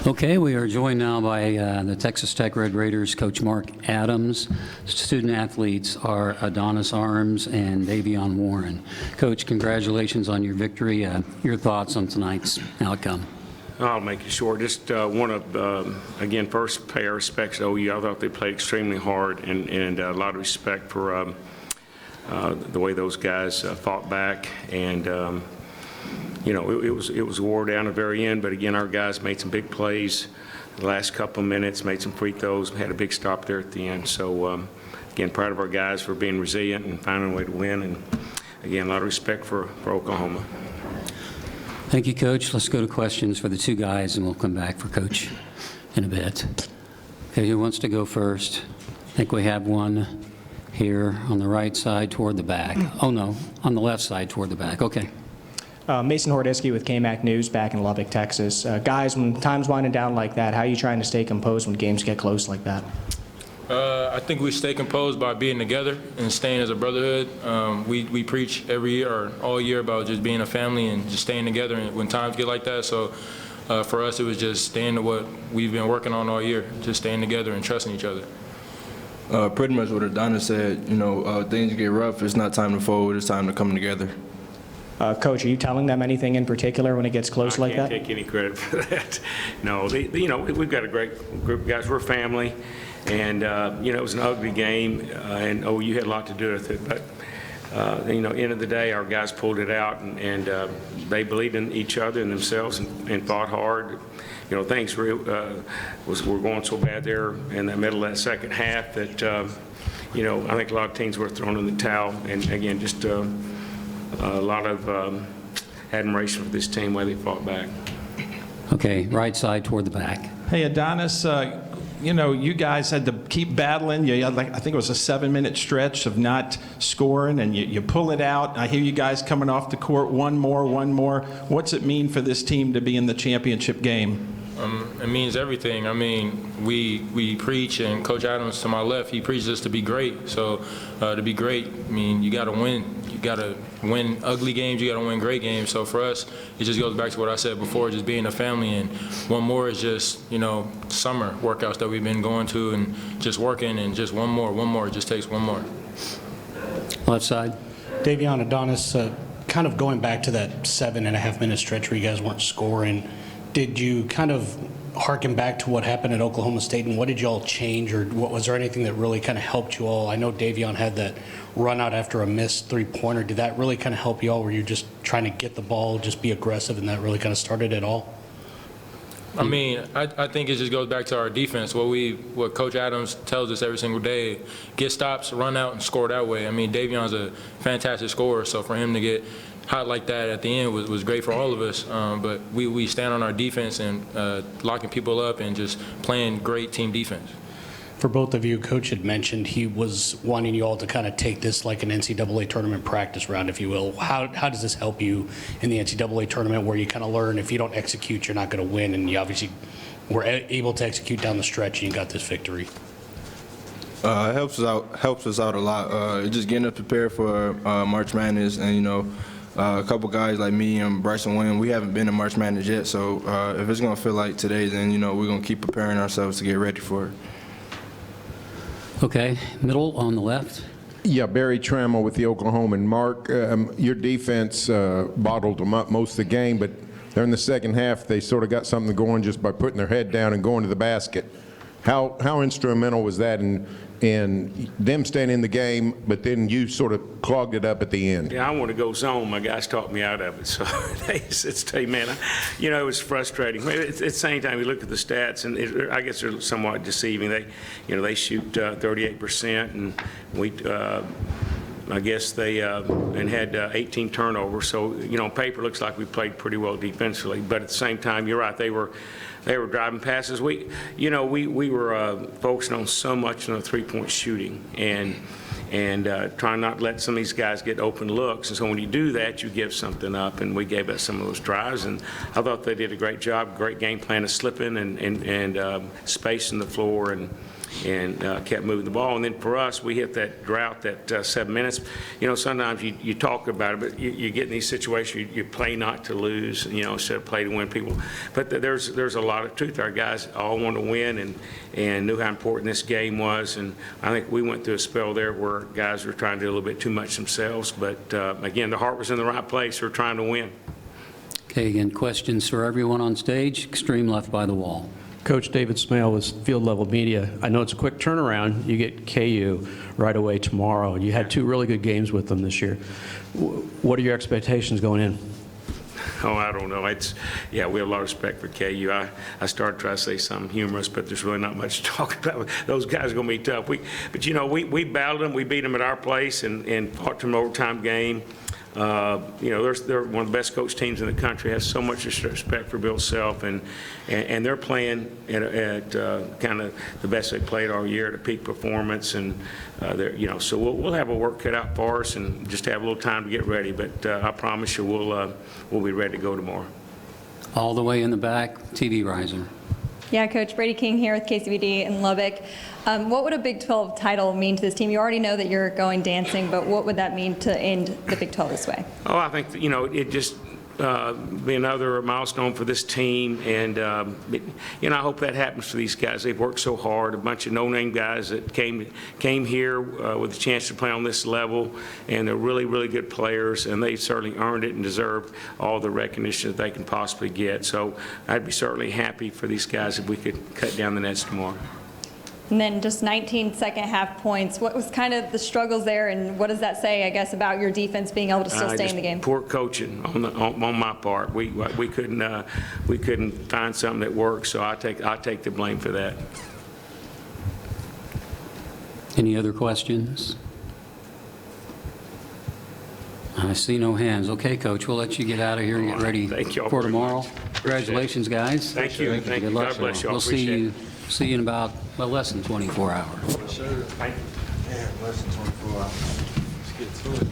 Okay, we are joined now by the Texas Tech Red Raiders coach Mark Adams. Student athletes are Adonis Arms and Davion Warren. Coach, congratulations on your victory. Your thoughts on tonight's outcome? I'll make it short. Just want to, again, first pay our respects to OU. I thought they played extremely hard, and a lot of respect for the way those guys fought back. And you know, it was wore down at the very end, but again, our guys made some big plays the last couple of minutes, made some free throws, had a big stop there at the end. So, again, proud of our guys for being resilient and finding a way to win. And, again, a lot of respect for Oklahoma. Thank you, Coach. Let's go to questions for the two guys, and we'll come back for Coach in a bit. Okay, who wants to go first? I think we have one here on the right side toward the back. Oh, no, on the left side toward the back. Okay. Mason Hordisky with KMAC News back in Lubbock, Texas. Guys, when time's winding down like that, how are you trying to stay composed when games get close like that? I think we stay composed by being together and staying as a brotherhood. We preach every year or all year about just being a family and just staying together when times get like that. So for us, it was just staying to what we've been working on all year, just staying together and trusting each other. Pretty much what Adonis said, you know, things get rough. It's not time to fold. It's time to come together. Coach, are you telling them anything in particular when it gets close like that? I can't take any credit for that. No, you know, we've got a great group of guys. We're family, and you know, it was an ugly game, and you had a lot to do with it. But you know, end of the day, our guys pulled it out, and they believed in each other and themselves, and fought hard. You know, things were going so bad there in the middle of that second half that you know, I think a lot of teams were thrown in the towel. And again, just a lot of admiration for this team, why they fought back. Okay, right side toward the back. Hey, Adonis, you know, you guys had to keep battling. You had, like, I think it was a 7-minute stretch of not scoring, and you pull it out. I hear you guys coming off the court, one more. What's it mean for this team to be in the championship game? It means everything. I mean, we preach, and Coach Adams to my left, he preaches us to be great. So to be great, I mean, you got to win. You got to win ugly games. You got to win great games. So for us, it just goes back to what I said before, just being a family. And one more is just, you know, summer workouts that we've been going to and just working, and just one more. It just takes one more. Left side. Davion, Adonis, kind of going back to that 7.5-minute stretch where you guys weren't scoring, did you kind of harken back to what happened at Oklahoma State, and what did you all change, or was there anything that really kind of helped you all? I know Davion had that run out after a missed three-pointer. Did that really kind of help you all? Were you just trying to get the ball, just be aggressive, and that really kind of started it all? I mean, I think it just goes back to our defense. What Coach Adams tells us every single day: get stops, run out, and score that way. I mean, Davion's a fantastic scorer, so for him to get hot like that at the end was great for all of us. But we stand on our defense and locking people up and just playing great team defense. For both of you, Coach had mentioned he was wanting you all to kind of take this like an NCAA tournament practice round, if you will. How does this help you in the NCAA tournament, where you kind of learn if you don't execute, you're not going to win, and you obviously were able to execute down the stretch and you got this victory? It helps us out a lot. Just getting us prepared for March Madness, and you know, a couple guys like me and Bryson Williams, we haven't been to March Madness yet. So if it's going to feel like today, then you know we're going to keep preparing ourselves to get ready for it. Okay, middle on the left. Yeah, Barry Trammell with the Oklahoman. Mark, your defense bottled them up most of the game, but during the second half, they sort of got something going just by putting their head down and going to the basket. How instrumental was that in them staying in the game, but then you sort of clogged it up at the end? Yeah, I want to go zone. My guys talked me out of it. So it's man, you know, it was frustrating. At the same time, you look at the stats, and I guess they're somewhat deceiving. They shoot 38%, and we. I guess they and had 18 turnovers. So, you know, on paper it looks like we played pretty well defensively. But at the same time, you're right. They were driving passes. We were focusing on so much on the three-point shooting and trying not to let some of these guys get open looks. And so when you do that, you give something up. And we gave us some of those drives. And I thought they did a great job, great game plan of slipping and spacing the floor. And kept moving the ball. And then for us, we hit that drought, that 7 minutes. You know, sometimes you talk about it, but you get in these situations, you play not to lose, you know, instead of play to win people. But there's a lot of truth. Our guys all want to win and knew how important this game was. And I think we went through a spell there where guys were trying to do a little bit too much themselves. But again, the heart was in the right place. We're trying to win. Okay, again, questions for everyone on stage. Extreme left by the wall. Coach David Smale with Field Level Media. I know it's a quick turnaround. You get KU right away tomorrow. You had 2 really good games with them this year. What are your expectations going in? Oh, I don't know. We have a lot of respect for KU. I started trying to say something humorous, but there's really not much to talk about. Those guys are going to be tough. But you know, we battled them. We beat them at our place and fought to an overtime game. You know, they're one of the best coach teams in the country. Has so much respect for Bill Self, and they're playing at kind of the best they played all year at a peak performance. And you know, so we'll have a work cut out for us, and just have a little time to get ready. But I promise you, we'll be ready to go tomorrow. All the way in the back, TV riser. Yeah, Coach, Brady King here with KCBD in Lubbock. What would a Big 12 title mean to this team? You already know that you're going dancing, but what would that mean to end the Big 12 this way? Oh, I think, you know, it just be another milestone for this team, and you know, I hope that happens for these guys. They've worked so hard. A bunch of no-name guys that came here with a chance to play on this level, and they're really, really good players, and they certainly earned it and deserve all the recognition that they can possibly get. So I'd be certainly happy for these guys if we could cut down the nets tomorrow. And then just 19 second half points. What was kind of the struggles there, and what does that say, I guess, about your defense being able to still stay in the game? Poor coaching on my part. We couldn't find something that worked, so I take the blame for that. Any other questions? I see no hands. Okay, Coach, we'll let you get out of here and get ready Thank you all for very tomorrow. much. Congratulations, guys. Thank you. Thank you. Good luck. God bless you all. We'll see you in about, well, less than 24 hours. Thank you. Yeah, less than 24 hours. Let's get to it.